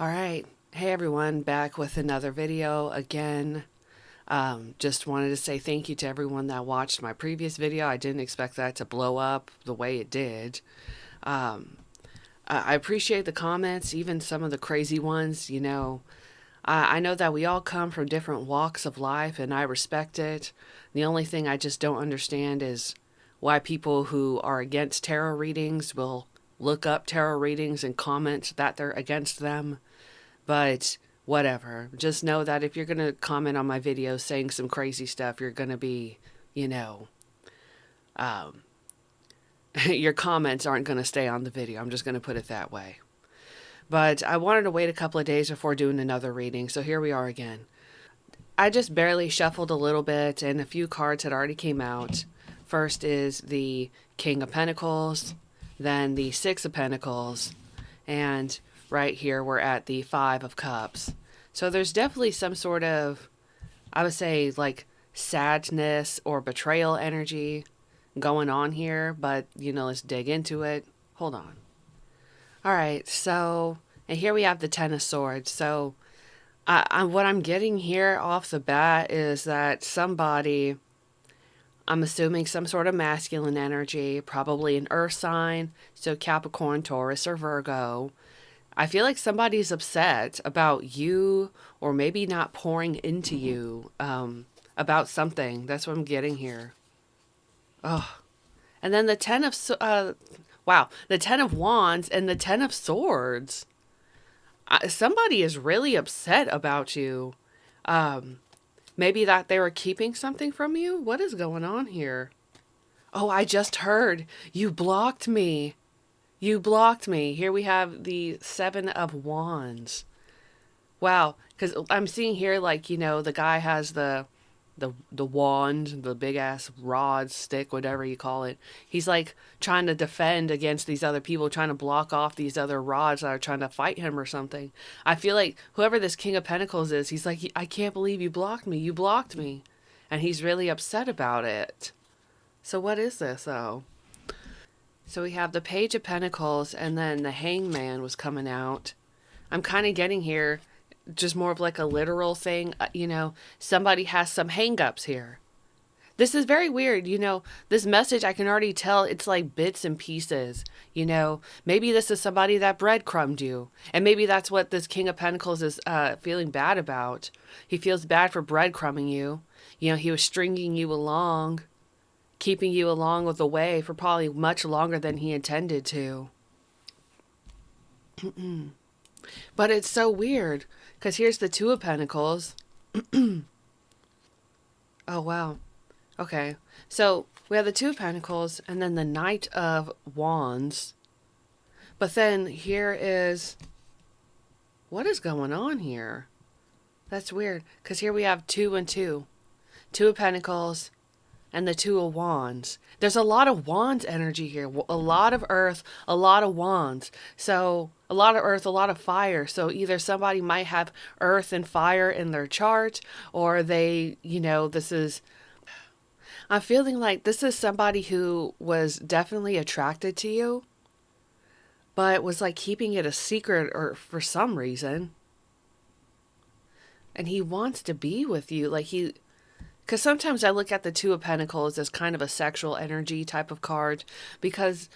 All right. Hey everyone, back with another video again. Just wanted to say thank you to everyone that watched my previous video. I didn't expect that to blow up the way it did. Um, I appreciate the comments, even some of the crazy ones. I know that we all come from different walks of life, and I respect it. The only thing I just don't understand is why people who are against tarot readings will look up tarot readings and comment that they're against them. But whatever. Just know that if you're going to comment on my videos saying some crazy stuff, you're going to be, you know, um, your comments aren't going to stay on the video. I'm just going to put it that way. But I wanted to wait a couple of days before doing another reading, so here we are again. I just barely shuffled a little bit, and a few cards had already came out. First is the King of Pentacles, then the Six of Pentacles, and right here we're at the Five of Cups. So there's definitely some sort of, I would say, like sadness or betrayal energy going on here, but let's dig into it. Hold on. All right, so, and here we have the Ten of Swords. So, what I'm getting here off the bat is that somebody, I'm assuming some sort of masculine energy, probably an earth sign, so Capricorn, Taurus, or Virgo. I feel like somebody's upset about you or maybe not pouring into you about something. That's what I'm getting here. Oh, and then the the Ten of Wands and the Ten of Swords. Somebody is really upset about you. Um, Maybe that they were keeping something from you. What is going on here? Oh, I just heard you blocked me. You blocked me. Here we have the Seven of Wands. Wow, because I'm seeing here, like, the guy has the wand, the big ass rod, stick, whatever you call it. He's like trying to defend against these other people, trying to block off these other rods that are trying to fight him or something. I feel like whoever this King of Pentacles is, he's like, I can't believe you blocked me. You blocked me. And he's really upset about it. So what is this, though? So we have the Page of Pentacles, and then the Hangman was coming out. I'm kind of getting here just more of like a literal thing. Somebody has some hangups here. This is very weird. This message, I can already tell it's like bits and pieces. Maybe this is somebody that breadcrumbed you. And maybe that's what this King of Pentacles is feeling bad about. He feels bad for breadcrumbing you. He was stringing you along, keeping you along with the way for probably much longer than he intended to. But it's so weird because here's the Two of Pentacles. Oh, wow. Okay. So we have the Two of Pentacles and then the Knight of Wands. But then here is, what is going on here? That's weird because here we have two and two. Two of Pentacles and the Two of Wands. There's a lot of Wands energy here. A lot of earth, a lot of Wands. So a lot of earth, a lot of fire. So either somebody might have earth and fire in their chart, or I'm feeling like this is somebody who was definitely attracted to you, but was like keeping it a secret or for some reason. And he wants to be with you. Because sometimes I look at the Two of Pentacles as kind of a sexual energy type of card, because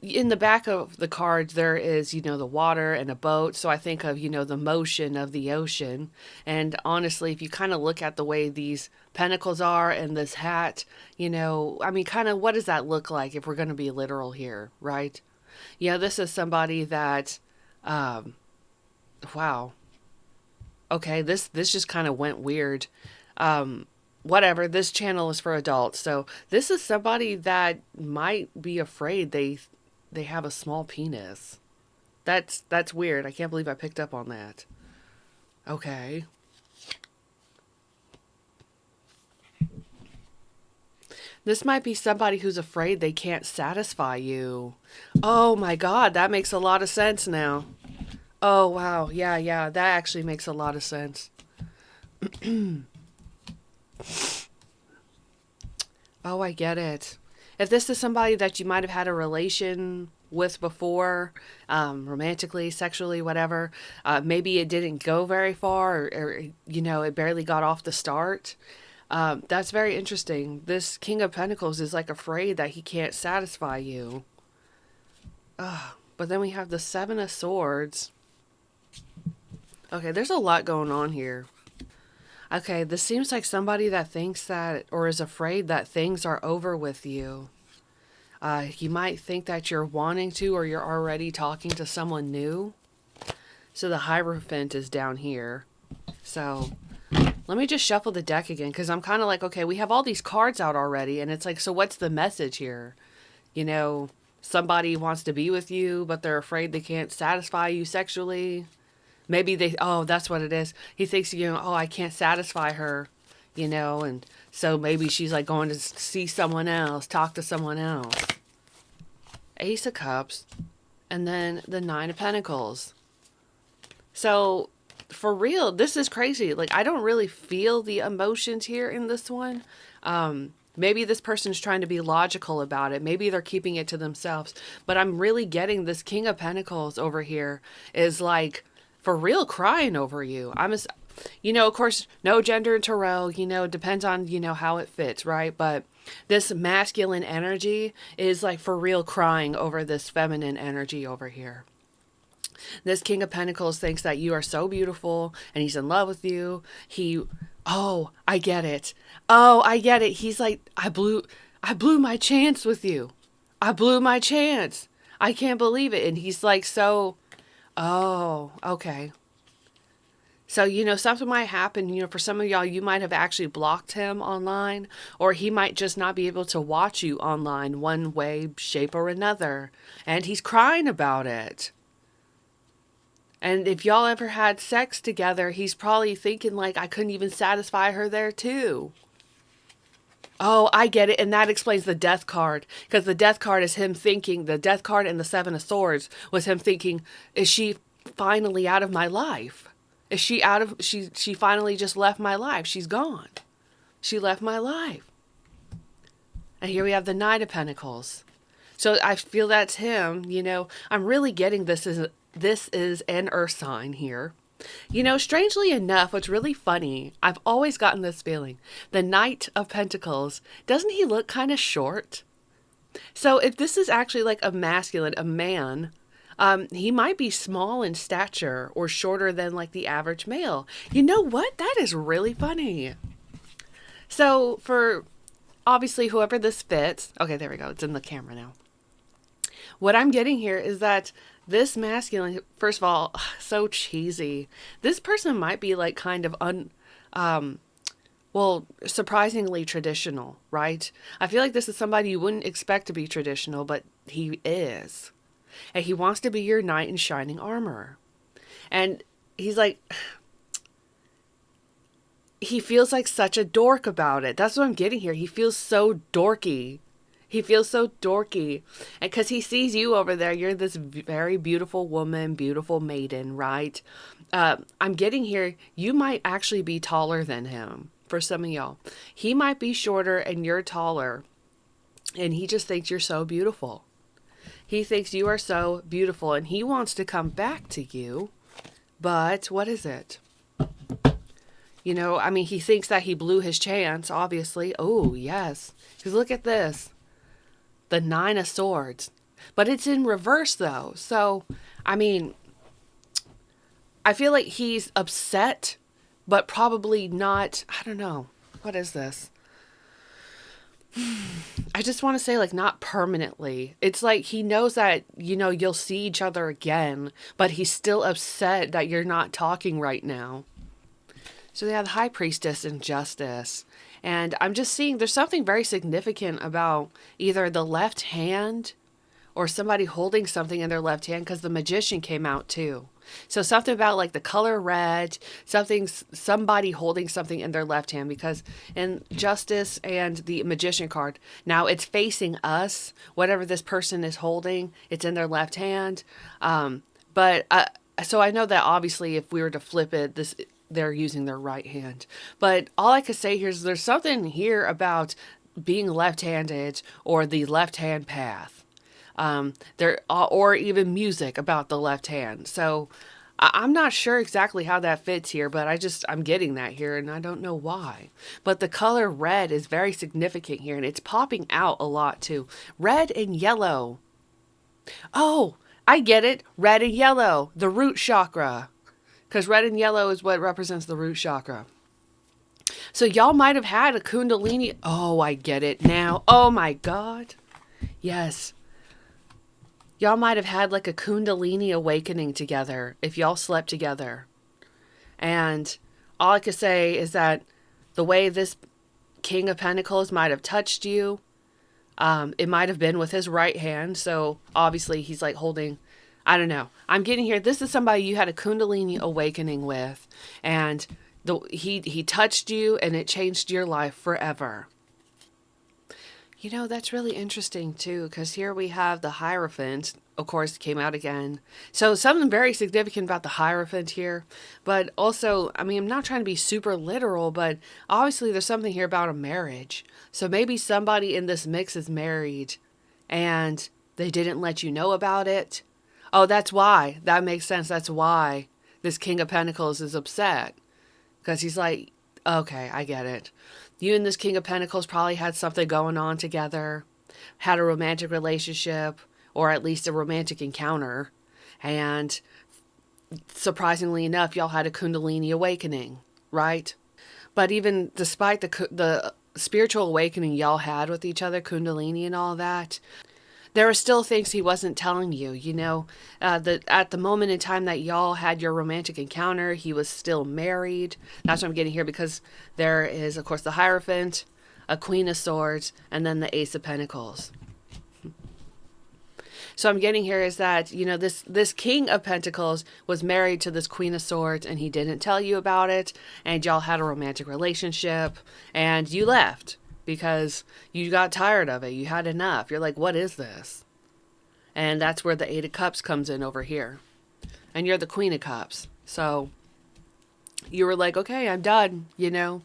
in the back of the card there is, the water and a boat. So I think of, the motion of the ocean. And honestly, if you kind of look at the way these pentacles are and this hat, kind of what does that look like if we're going to be literal here, right? This is somebody that, wow. Okay, this just kind of went weird. Whatever, this channel is for adults, so this is somebody that might be afraid they have a small penis. That's weird. I can't believe I picked up on that. Okay. This might be somebody who's afraid they can't satisfy you. Oh my god, that makes a lot of sense now. Oh wow, yeah, that actually makes a lot of sense. Oh, I get it. If this is somebody that you might have had a relation with before, romantically, sexually, whatever. Maybe it didn't go very far, or, you know, it barely got off the start. That's very interesting. This King of Pentacles is like afraid that he can't satisfy you. But then we have the Seven of Swords. Okay, there's a lot going on here. Okay, this seems like somebody that thinks that or is afraid that things are over with you. You might think that you're wanting to or you're already talking to someone new. So the Hierophant is down here. So let me just shuffle the deck again because I'm kind of like, okay, we have all these cards out already. And it's like, so what's the message here? You know, somebody wants to be with you, but they're afraid they can't satisfy you sexually. Maybe they, oh, that's what it is. He thinks, you know, oh, I can't satisfy her, you know, and so maybe she's like going to see someone else, talk to someone else. Ace of Cups, and then the Nine of Pentacles. So for real, this is crazy. Like, I don't really feel the emotions here in this one. Maybe this person's trying to be logical about it. Maybe they're keeping it to themselves. But I'm really getting this King of Pentacles over here is like, for real, crying over you. You know, of course, no gender in tarot, you know, depends on, you know, how it fits, right? But this masculine energy is like for real crying over this feminine energy over here. This King of Pentacles thinks that you are so beautiful and he's in love with you. Oh, I get it. Oh, I get it. He's like, I blew my chance with you. I blew my chance. I can't believe it. And he's like, so, oh, okay. So, you know, something might happen, you know, for some of y'all, you might have actually blocked him online, or he might just not be able to watch you online one way, shape, or another. And he's crying about it. And if y'all ever had sex together, he's probably thinking like, I couldn't even satisfy her there too. Oh, I get it. And that explains the Death card. Because the Death card is him thinking, the Death card and the Seven of Swords was him thinking, is she finally out of my life? Is she out of, she finally just left my life. She's gone. She left my life. And here we have the Knight of Pentacles. So I feel that's him, you know. I'm really getting this is an earth sign here. You know, strangely enough, what's really funny, I've always gotten this feeling. The Knight of Pentacles, doesn't he look kind of short? So if this is actually like a masculine, a man, he might be small in stature or shorter than like the average male. You know what? That is really funny. So for obviously whoever this fits, okay, there we go. It's in the camera now. What I'm getting here is that this masculine, first of all, so cheesy. This person might be like kind of well, surprisingly traditional, right? I feel like this is somebody you wouldn't expect to be traditional, but he is. And he wants to be your knight in shining armor. And he's like, he feels like such a dork about it. That's what I'm getting here. He feels so dorky. He feels so dorky. And because he sees you over there, you're this very beautiful woman, beautiful maiden, right? I'm getting here, you might actually be taller than him for some of y'all. He might be shorter and you're taller. And he just thinks you're so beautiful. He thinks you are so beautiful and he wants to come back to you. But what is it? You know, I mean, he thinks that he blew his chance, obviously. Oh, yes. Because look at this. The Nine of Swords. But it's in reverse, though. So, I mean, I feel like he's upset, but probably not. I don't know. What is this? I just want to say, like, not permanently. It's like he knows that, you know, you'll see each other again, but he's still upset that you're not talking right now. So they have the High Priestess and Justice. And I'm just seeing there's something very significant about either the left hand or somebody holding something in their left hand, because the Magician came out too. So something about like the color red, somebody holding something in their left hand, because in Justice and the Magician card, now it's facing us, whatever this person is holding, it's in their left hand. So I know that obviously if we were to flip it, they're using their right hand. But all I could say here is there's something here about being left-handed or the left-hand path. There or even music about the left hand. So I'm not sure exactly how that fits here, but I'm getting that here and I don't know why. But the color red is very significant here and it's popping out a lot too. Red and yellow. Oh, I get it. Red and yellow, the root chakra. Because red and yellow is what represents the root chakra. So y'all might have had a kundalini. Oh, I get it now. Oh my God. Yes. Y'all might have had like a kundalini awakening together if y'all slept together. And all I could say is that the way this King of Pentacles might have touched you, it might have been with his right hand. So obviously he's like holding, I don't know. I'm getting here. This is somebody you had a kundalini awakening with. And he touched you and it changed your life forever. You know, that's really interesting too, because here we have the Hierophant, of course, came out again. So something very significant about the Hierophant here. But also, I mean, I'm not trying to be super literal, but obviously there's something here about a marriage. So maybe somebody in this mix is married and they didn't let you know about it. Oh, that's why. That makes sense. That's why this King of Pentacles is upset. Because he's like, okay, I get it. You and this King of Pentacles probably had something going on together, had a romantic relationship, or at least a romantic encounter. And surprisingly enough, y'all had a Kundalini awakening, right? But even despite the spiritual awakening y'all had with each other, Kundalini and all that, there are still things he wasn't telling you. You know, at the moment in time that y'all had your romantic encounter, he was still married. That's what I'm getting here, because there is, of course, the Hierophant, a Queen of Swords, and then the Ace of Pentacles. So I'm getting here is that, you know, this King of Pentacles was married to this Queen of Swords and he didn't tell you about it, and y'all had a romantic relationship and you left because you got tired of it. You had enough. You're like, what is this? And that's where the Eight of Cups comes in over here. And you're the Queen of Cups. So you were like, okay, I'm done, you know.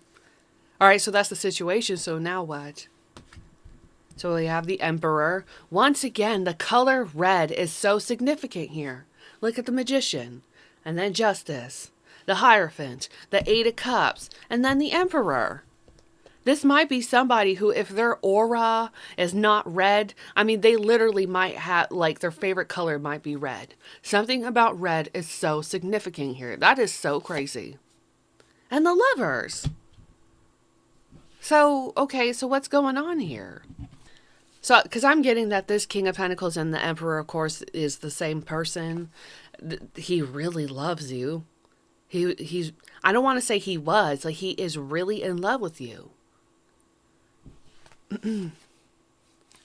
All right, so that's the situation. So now what? So we have the Emperor. Once again, the color red is so significant here. Look at the Magician. And then Justice. The Hierophant. The Eight of Cups. And then the Emperor. This might be somebody who, if their aura is not red, I mean, they literally might have, like, their favorite color might be red. Something about red is so significant here. That is so crazy. And the Lovers. So, okay, so what's going on here? So, because I'm getting that this King of Pentacles and the Emperor, of course, is the same person. He really loves you. He's, I don't want to say he was, like, he is really in love with you. And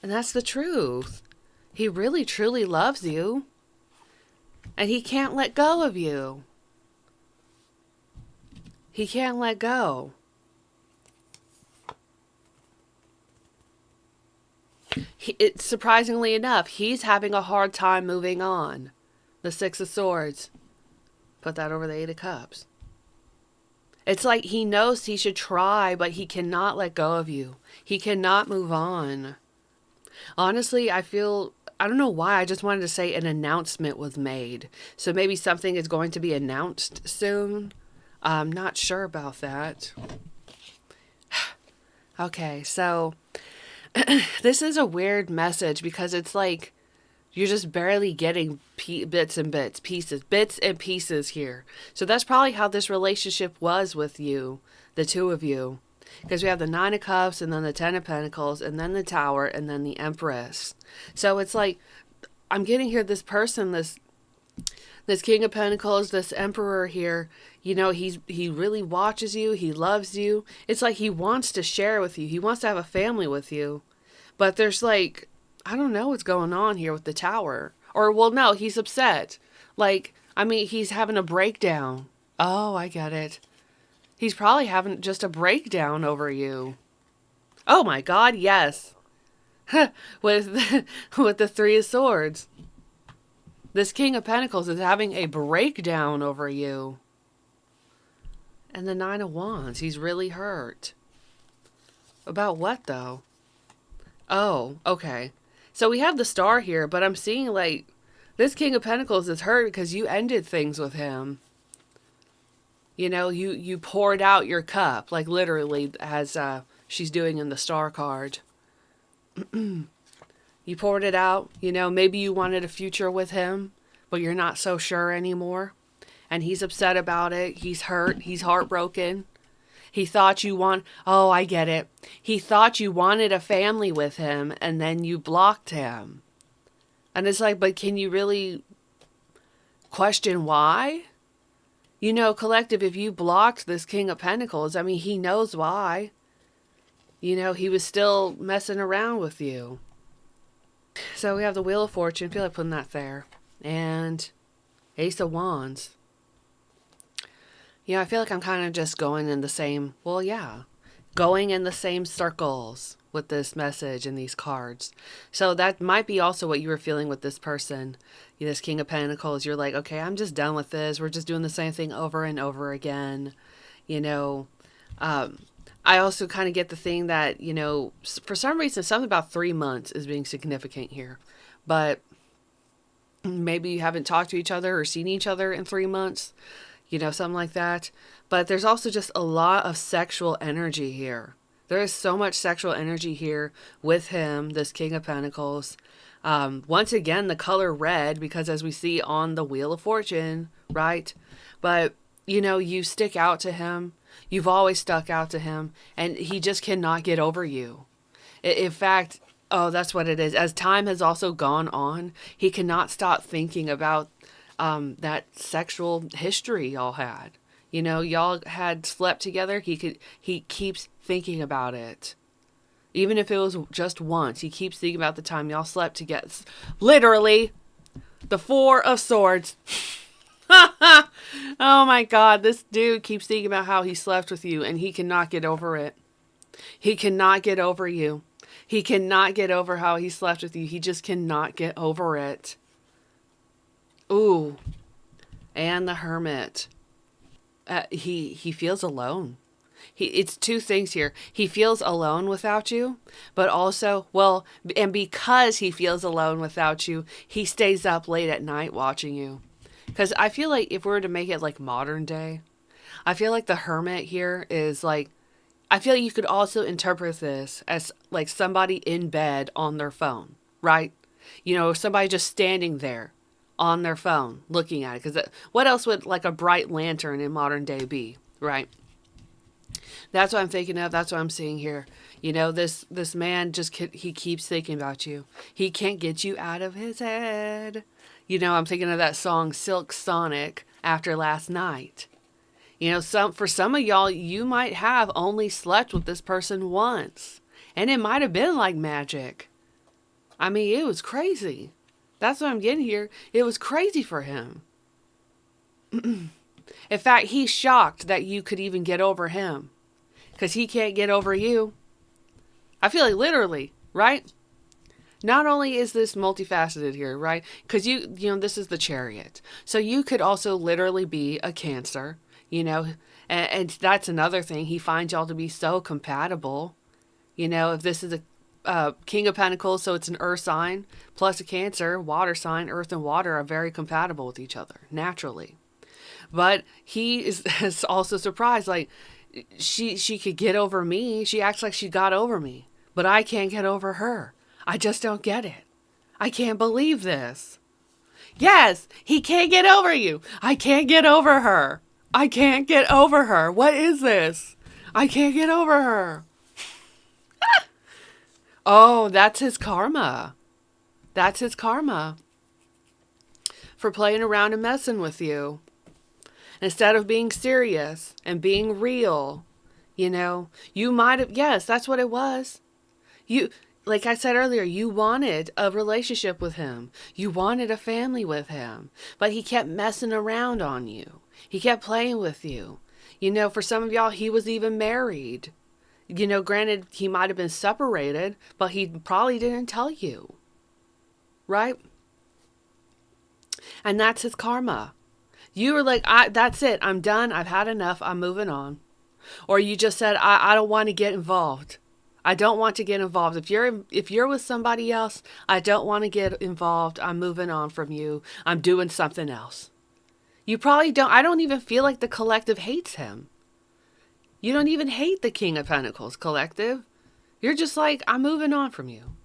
that's the truth. He really, truly loves you. And he can't let go of you. He can't let go. Surprisingly enough, he's having a hard time moving on. The Six of Swords. Put that over the Eight of Cups. It's like he knows he should try, but he cannot let go of you. He cannot move on. Honestly, I don't know why, I just wanted to say an announcement was made. So maybe something is going to be announced soon. I'm not sure about that. Okay, so this is a weird message because it's like you're just barely getting bits and pieces here. So that's probably how this relationship was with you, the two of you. Because we have the Nine of Cups and then the Ten of Pentacles and then the Tower and then the Empress. So it's like, I'm getting here this person, this King of Pentacles, this Emperor here, you know, he really watches you. He loves you. It's like he wants to share with you. He wants to have a family with you. But there's like, I don't know what's going on here with the Tower. Or, well, no, he's upset. Like, I mean, he's having a breakdown. Oh, I get it. He's probably having just a breakdown over you. Oh my God, yes. with the Three of Swords. This King of Pentacles is having a breakdown over you. And the Nine of Wands, he's really hurt. About what, though? Oh, okay. So we have the Star here, but I'm seeing like this King of Pentacles is hurt because you ended things with him. You know, you poured out your cup, like literally, as she's doing in the Star card. You poured it out. You know, maybe you wanted a future with him, but you're not so sure anymore. And he's upset about it. He's hurt. He's heartbroken. He thought you want, oh, I get it. He thought you wanted a family with him, and then you blocked him. And it's like, but can you really question why? You know, collective, if you blocked this King of Pentacles, I mean, he knows why. You know, he was still messing around with you. So we have the Wheel of Fortune. I feel like putting that there. And Ace of Wands. You know, I feel like I'm kind of just going in the same, well, yeah, going in the same circles with this message and these cards. So that might be also what you were feeling with this person, this King of Pentacles. You're like, okay, I'm just done with this. We're just doing the same thing over and over again. You know, I also kind of get the thing that, you know, for some reason, something about 3 months is being significant here. But maybe you haven't talked to each other or seen each other in 3 months. You know, something like that. But there's also just a lot of sexual energy here. There is so much sexual energy here with him, this King of Pentacles. Once again, the color red, because as we see on the Wheel of Fortune, right? But, you know, you stick out to him. You've always stuck out to him. And he just cannot get over you. In fact, oh, that's what it is. As time has also gone on, he cannot stop thinking about that sexual history y'all had. You know, y'all had slept together. He keeps thinking about it. Even if it was just once, he keeps thinking about the time y'all slept together. Literally, the Four of Swords. Oh my God, this dude keeps thinking about how he slept with you and he cannot get over it. He cannot get over you. He cannot get over how he slept with you. He just cannot get over it. Ooh, and the Hermit. He feels alone. It's two things here. He feels alone without you, but also, well, and because he feels alone without you, he stays up late at night watching you. Because I feel like if we were to make it like modern day, I feel like the Hermit here is like, I feel like you could also interpret this as like somebody in bed on their phone, right? You know, somebody just standing there on their phone looking at it. Because what else would like a bright lantern in modern day be, right? That's what I'm thinking of. That's what I'm seeing here. You know, this man just, he keeps thinking about you. He can't get you out of his head. You know, I'm thinking of that song Silk Sonic, After Last Night. You know, for some of y'all, you might have only slept with this person once. And it might have been like magic. I mean, it was crazy. That's what I'm getting here. It was crazy for him. In fact, he's shocked that you could even get over him. Because he can't get over you. I feel like literally, right? Not only is this multifaceted here, right? Because you know, this is the Chariot. So you could also literally be a Cancer, you know. And that's another thing. He finds y'all to be so compatible. You know, if this is a King of Pentacles, so it's an earth sign, plus a Cancer, water sign, earth and water are very compatible with each other, naturally. But he is also surprised, like, she could get over me. She acts like she got over me, but I can't get over her. I just don't get it. I can't believe this. Yes, he can't get over you. I can't get over her. I can't get over her. What is this? I can't get over her. Oh, that's his karma. That's his karma for playing around and messing with you. Instead of being serious and being real, you know, you might have, yes, that's what it was. You, like I said earlier, you wanted a relationship with him. You wanted a family with him, but he kept messing around on you. He kept playing with you. You know, for some of y'all, he was even married. You know, granted, he might have been separated, but he probably didn't tell you. Right? And that's his karma. You were like, that's it. I'm done. I've had enough. I'm moving on. Or you just said, I don't want to get involved. I don't want to get involved. If you're with somebody else, I don't want to get involved. I'm moving on from you. I'm doing something else. You probably don't. I don't even feel like the collective hates him. You don't even hate the King of Pentacles collective. You're just like, I'm moving on from you.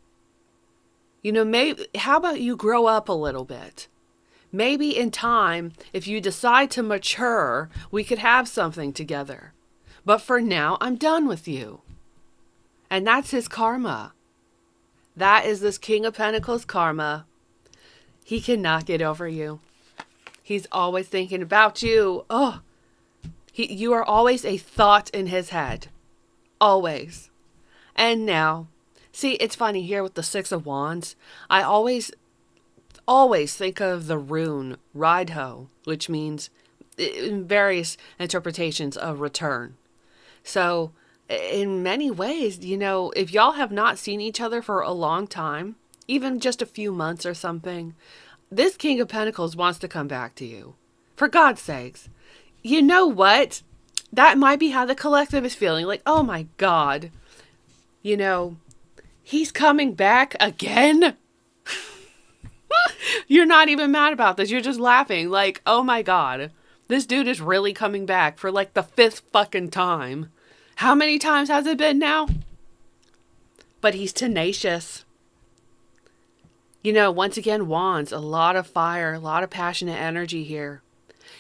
You know, maybe, how about you grow up a little bit? Maybe in time, if you decide to mature, we could have something together. But for now, I'm done with you. And that's his karma. That is this King of Pentacles karma. He cannot get over you. He's always thinking about you. Oh, you are always a thought in his head. Always. And now, see, it's funny here with the Six of Wands. I always think of the rune Rideho, which means in various interpretations of return. So in many ways, you know, if y'all have not seen each other for a long time, even just a few months or something, this King of Pentacles wants to come back to you. For God's sakes. You know what? That might be how the collective is feeling. Like, oh my God. You know, he's coming back again? You're not even mad about this. You're just laughing. Like, oh my God. This dude is really coming back for like the 5th fucking time. How many times has it been now? But he's tenacious. You know, once again, Wands, a lot of fire, a lot of passionate energy here.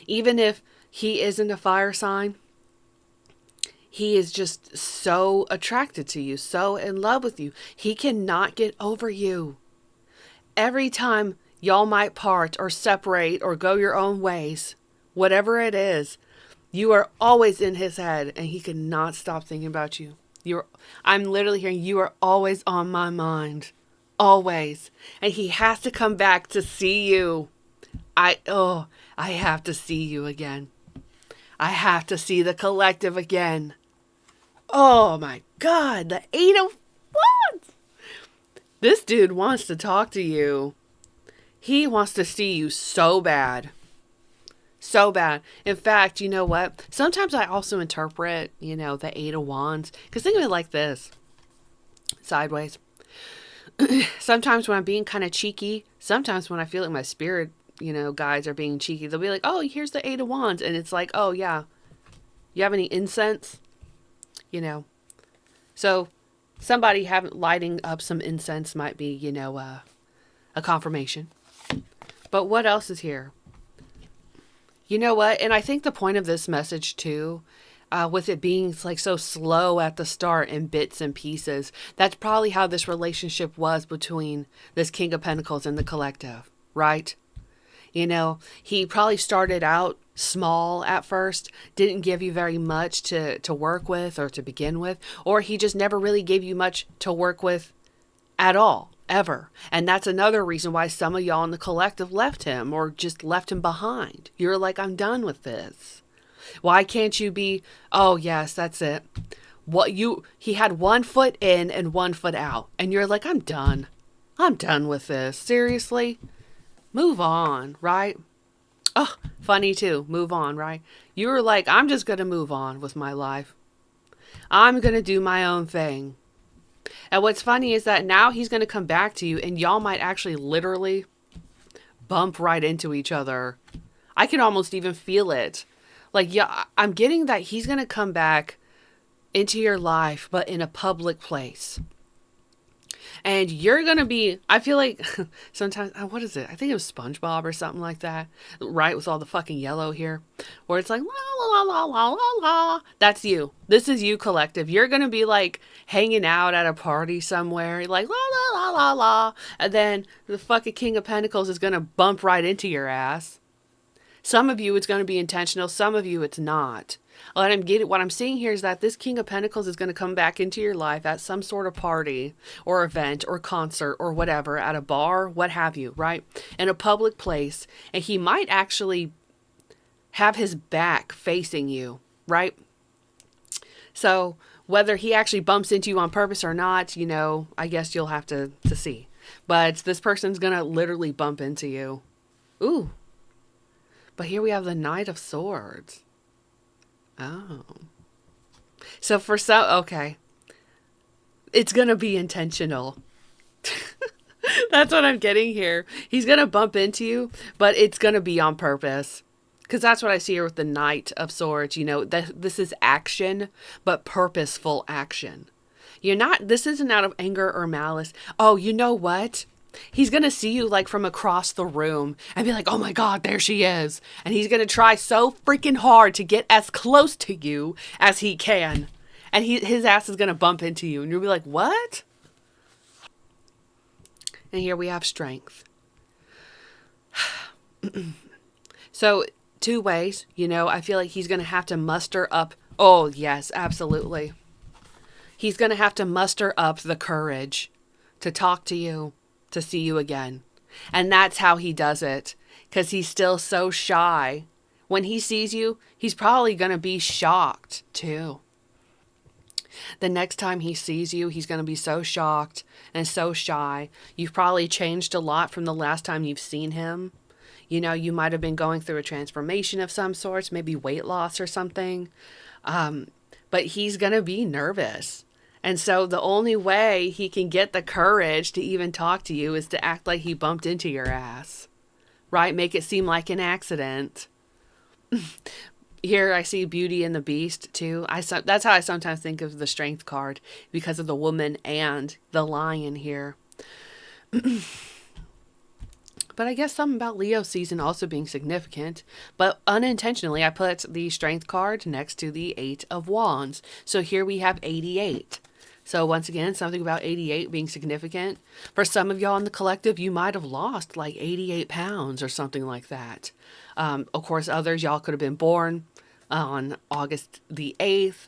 Even if he isn't a fire sign, he is just so attracted to you, so in love with you. He cannot get over you. Every time y'all might part or separate or go your own ways, whatever it is, you are always in his head and he cannot stop thinking about you. I'm literally hearing you are always on my mind. Always. And he has to come back to see you. I have to see you again. I have to see the collective again. Oh my God, the 8 of Wands. This dude wants to talk to you. He wants to see you so bad. So bad. In fact, you know what? Sometimes I also interpret, you know, the 8 of Wands. Because think of it like this. Sideways. Sometimes when I'm being kind of cheeky, sometimes when I feel like my spirit, you know, guides are being cheeky, they'll be like, oh, here's the 8 of Wands. And it's like, oh, yeah. You have any incense? You know. So somebody lighting up some incense might be, you know, a confirmation. But what else is here? You know what? And I think the point of this message too, with it being like so slow at the start in bits and pieces, that's probably how this relationship was between this King of Pentacles and the collective, right? You know, he probably started out small at first, didn't give you very much to work with or to begin with, or he just never really gave you much to work with at all, ever. And that's another reason why some of y'all in the collective left him or just left him behind. You're like, I'm done with this. Why can't you be, oh yes, that's it. He had 1 foot in and 1 foot out. And you're like, I'm done. I'm done with this. Seriously? Move on, right? Oh, funny too. Move on, right? You were like, I'm just going to move on with my life. I'm going to do my own thing. And what's funny is that now he's going to come back to you and y'all might actually literally bump right into each other. I can almost even feel it. Like, yeah, I'm getting that he's going to come back into your life, but in a public place. And you're going to be, I feel like sometimes, what is it? I think it was SpongeBob or something like that, right? With all the fucking yellow here, where it's like, la, la, la, la, la, la. That's you. This is you, collective. You're going to be like hanging out at a party somewhere, like, la, la, la, la, la. And then the fucking King of Pentacles is going to bump right into your ass. Some of you, it's going to be intentional. Some of you, it's not. What I'm seeing here is that this King of Pentacles is going to come back into your life at some sort of party or event or concert or whatever, at a bar, what have you, right? In a public place. And he might actually have his back facing you, right? So whether he actually bumps into you on purpose or not, you know, I guess you'll have to see. But this person's going to literally bump into you. Ooh. But here we have the Knight of Swords. Oh. So for some, okay. it's going to be intentional. That's what I'm getting here. He's going to bump into you, but it's going to be on purpose. Because that's what I see here with the Knight of Swords. You know, this is action, but purposeful action. This isn't out of anger or malice. Oh, you know what? He's going to see you like from across the room and be like, oh my God, there she is. And he's going to try so freaking hard to get as close to you as he can. And his ass is going to bump into you. And you'll be like, what? And here we have strength. So, two ways, I feel like he's going to have to muster up. Oh, yes, absolutely. He's going to have to muster up the courage to talk to you, to see you again. And that's how he does it, because he's still so shy. When he sees you, he's probably going to be shocked, too. The next time he sees you, he's going to be so shocked and so shy. You've probably changed a lot from the last time you've seen him. You might have been going through a transformation of some sorts, maybe weight loss or something. But he's going to be nervous. And so the only way he can get the courage to even talk to you is to act like he bumped into your ass. Right? Make it seem like an accident. Here I see Beauty and the Beast too. That's how I sometimes think of the Strength card, because of the woman and the lion here. But I guess something about Leo season also being significant. But unintentionally, I put the Strength card next to the 8 of Wands. So here we have 88. So once again, something about 88 being significant. For some of y'all in the collective, you might have lost like 88 pounds or something like that. Of course, others, y'all could have been born on August the 8th,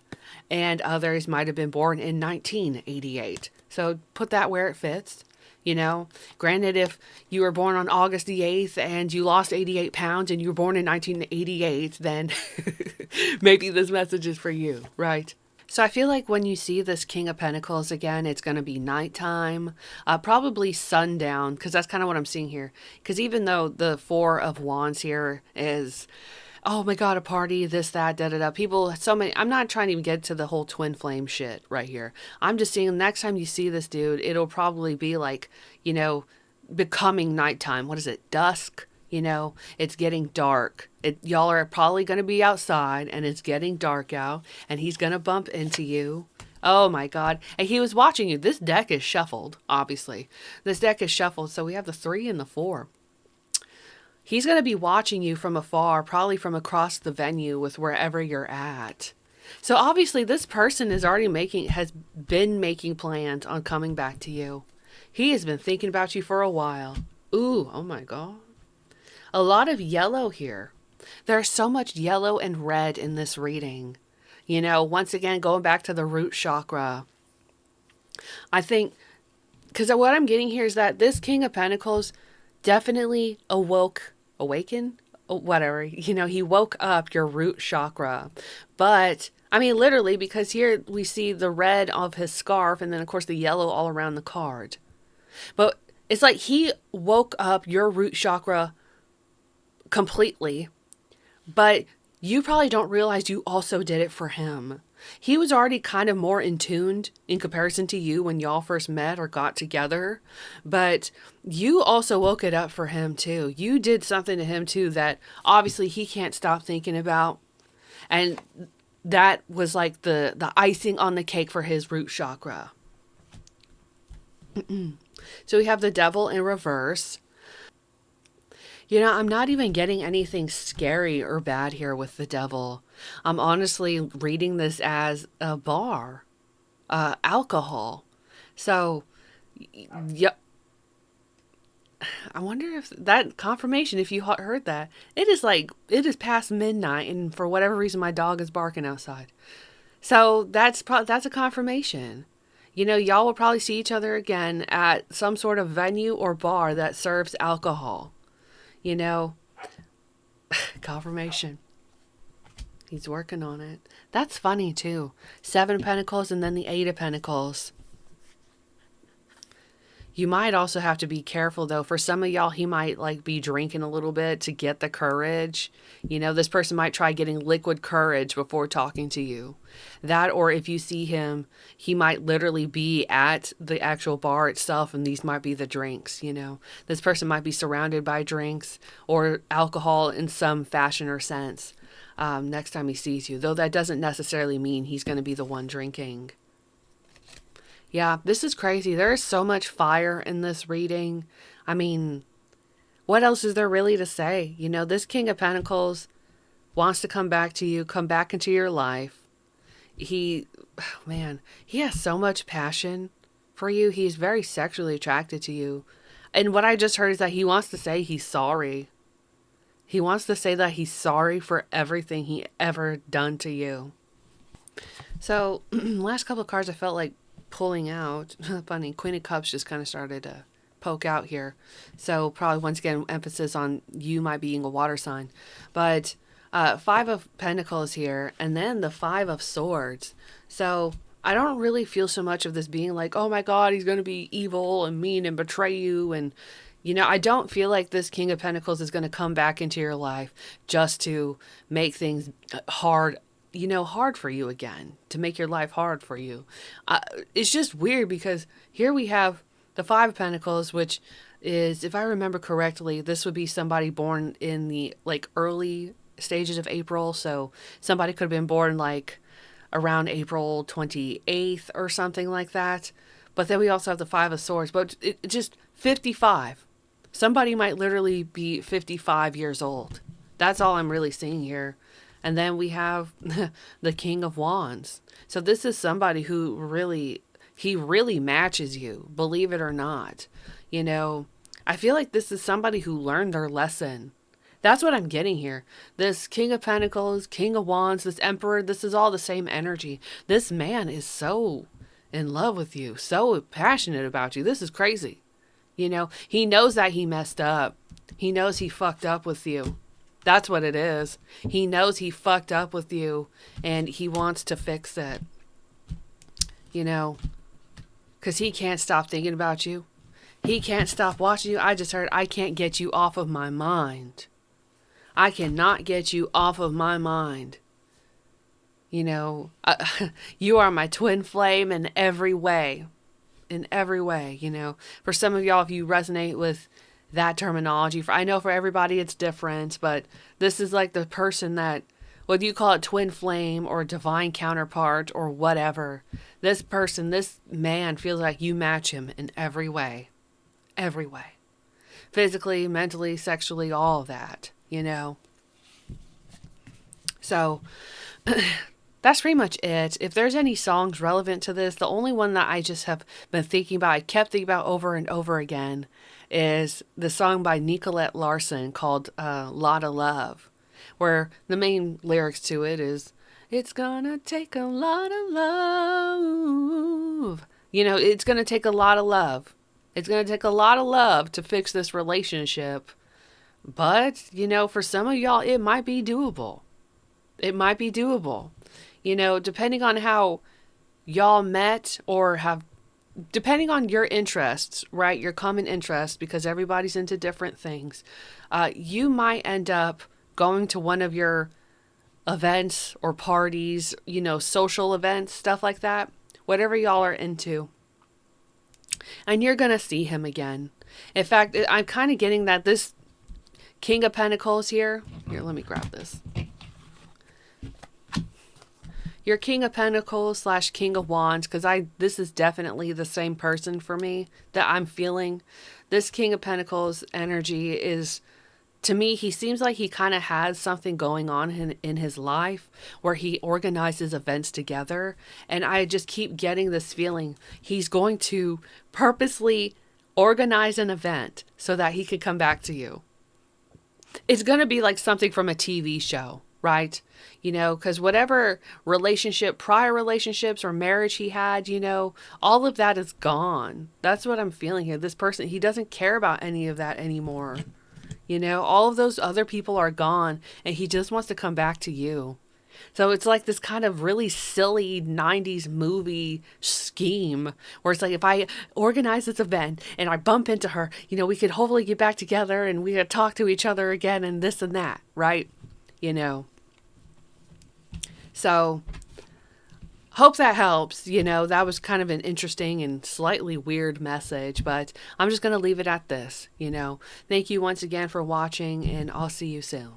and others might have been born in 1988. So put that where it fits. Granted, if you were born on August the 8th and you lost 88 pounds and you were born in 1988, then maybe this message is for you, right? So I feel like when you see this King of Pentacles again, it's going to be nighttime, probably sundown, because that's kind of what I'm seeing here. Because even though the 4 of Wands here is, oh my God, a party, this, that, da, da, da. People, so many, I'm not trying to even get to the whole twin flame shit right here. I'm just seeing next time you see this dude, it'll probably be like, becoming nighttime. What is it? Dusk? It's getting dark. Y'all are probably going to be outside and it's getting dark out and he's going to bump into you. Oh my God. And he was watching you. This deck is shuffled, obviously. This deck is shuffled. So we have the 3 and the 4. He's going to be watching you from afar, probably from across the venue with wherever you're at. So obviously this person has been making plans on coming back to you. He has been thinking about you for a while. Ooh, oh my God. A lot of yellow here. There's so much yellow and red in this reading. Once again, going back to the root chakra. I think, because what I'm getting here is that this King of Pentacles definitely awaken, whatever. He woke up your root chakra. But, I mean, literally, because here we see the red of his scarf and then, of course, the yellow all around the card. But it's like he woke up your root chakra completely, but you probably don't realize you also did it for him. He was already kind of more in tuned in comparison to you when y'all first met or got together, but you also woke it up for him too. You did something to him too that obviously he can't stop thinking about, and that was like the icing on the cake for his root chakra. So we have the Devil in reverse. I'm not even getting anything scary or bad here with the Devil. I'm honestly reading this as a bar, alcohol. So, yep. I wonder if that confirmation, if you heard that, it is past midnight, and for whatever reason, my dog is barking outside. So that's a confirmation. Y'all will probably see each other again at some sort of venue or bar that serves alcohol. Confirmation. He's working on it. That's funny too. 7 of Pentacles and then the 8 of Pentacles. You might also have to be careful though. For some of y'all, he might like be drinking a little bit to get the courage. You know, this person might try getting liquid courage before talking to you. That, or if you see him, he might literally be at the actual bar itself, and these might be the drinks. You know, this person might be surrounded by drinks or alcohol in some fashion or sense next time he sees you, though that doesn't necessarily mean he's going to be the one drinking. Yeah, this is crazy. There is so much fire in this reading. I mean, what else is there really to say? You know, this King of Pentacles wants to come back to you, come back into your life. He, man, he has so much passion for you. He's very sexually attracted to you. And what I just heard is that he wants to say he's sorry. He wants to say that he's sorry for everything he ever done to you. So, last couple of cards I felt like pulling out. Funny, Queen of Cups just kind of started to poke out here. So probably once again emphasis on you might being a water sign. But Five of Pentacles here, and then the Five of Swords. So I don't really feel so much of this being like, oh my God, he's going to be evil and mean and betray you. And, you know, I don't feel like this King of Pentacles is going to come back into your life just to make things hard, you know, hard for you again, to make your life hard for you. It's just weird because here we have the Five of Pentacles, which is, if I remember correctly, this would be somebody born in the like early stages of April. So somebody could have been born like around April 28th or something like that. But then we also have the Five of Swords, but it just 55. Somebody might literally be 55 years old. That's all I'm really seeing here. And then we have the King of Wands. So this is somebody who really, he really matches you, believe it or not. You know, I feel like this is somebody who learned their lesson. That's what I'm getting here. This King of Pentacles, King of Wands, this Emperor, this is all the same energy. This man is so in love with you, so passionate about you. This is crazy. You know, he knows that he messed up. He knows he fucked up with you. That's what it is. He knows he fucked up with you and he wants to fix it. You know, because he can't stop thinking about you. He can't stop watching you. I just heard, I can't get you off of my mind. I cannot get you off of my mind. You know, you are my twin flame in every way. In every way, you know. For some of y'all, if you resonate with that terminology, I know for everybody it's different, but this is like the person that, whether you call it twin flame or divine counterpart or whatever, this person, this man feels like you match him in every way. Every way. Physically, mentally, sexually, all of that, you know. So that's pretty much it. If there's any songs relevant to this, the only one that I just have been thinking about, I kept thinking about over and over again, is the song by Nicolette Larson called Lot of Love, where the main lyrics to it is, it's gonna take a lot of love. You know, it's gonna take a lot of love. It's gonna take a lot of love to fix this relationship. But, you know, for some of y'all, it might be doable. It might be doable. You know, depending on how y'all met or have, depending on your interests, right? Your common interests, because everybody's into different things. You might end up going to one of your events or parties, you know, social events, stuff like that, whatever y'all are into. And you're going to see him again. In fact, I'm kind of getting that this King of Pentacles here, let me grab this. Your King of Pentacles / King of Wands, because this is definitely the same person for me that I'm feeling. This King of Pentacles energy is, to me, he seems like he kind of has something going on in his life where he organizes events together. And I just keep getting this feeling he's going to purposely organize an event so that he could come back to you. It's going to be like something from a TV show, right? You know, because whatever relationship, prior relationships or marriage he had, you know, all of that is gone. That's what I'm feeling here. This person, he doesn't care about any of that anymore. You know, all of those other people are gone and he just wants to come back to you. So it's like this kind of really silly 90s movie scheme where it's like, if I organize this event and I bump into her, we could hopefully get back together and we could talk to each other again and this and that, right? You know. So hope that helps. That was kind of an interesting and slightly weird message, but I'm just going to leave it at this. Thank you once again for watching, and I'll see you soon.